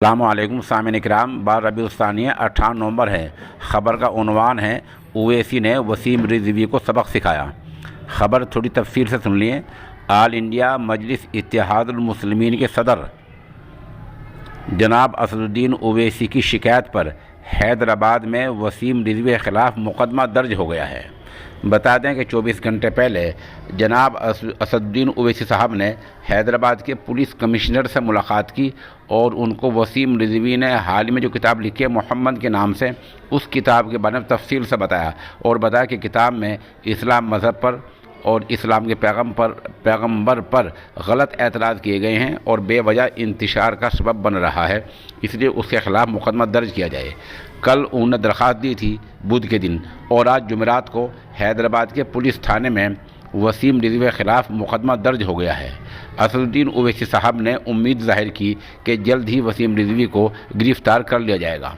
السلام علیکم سامعین اکرام، 12 ربیع الثانی 18 نومبر ہے۔ خبر کا عنوان ہے اویسی نے وسیم رضوی کو سبق سکھایا۔ خبر تھوڑی تفصیل سے سن لیے۔ آل انڈیا مجلس اتحاد المسلمین کے صدر جناب اسد الدین اویسی کی شکایت پر حیدرآباد میں وسیم رضوی کے خلاف مقدمہ درج ہو گیا ہے۔ بتا دیں کہ 24 گھنٹے پہلے جناب اسد الدین اویسی صاحب نے حیدرآباد کے پولیس کمشنر سے ملاقات کی اور ان کو وسیم رضوی نے حال میں جو کتاب لکھی ہے محمد کے نام سے، اس کتاب کے بارے میں تفصیل سے بتایا اور بتایا کہ کتاب میں اسلام مذہب پر اور اسلام کے پیغمبر پر غلط اعتراض کیے گئے ہیں اور بے وجہ انتشار کا سبب بن رہا ہے، اس لیے اس کے خلاف مقدمہ درج کیا جائے۔ کل انہوں نے درخواست دی تھی بدھ کے دن، اور آج جمعرات کو حیدرآباد کے پولیس تھانے میں وسیم رضوی کے خلاف مقدمہ درج ہو گیا ہے۔ اسد الدین اویسی صاحب نے امید ظاہر کی کہ جلد ہی وسیم رضوی کو گرفتار کر لیا جائے گا۔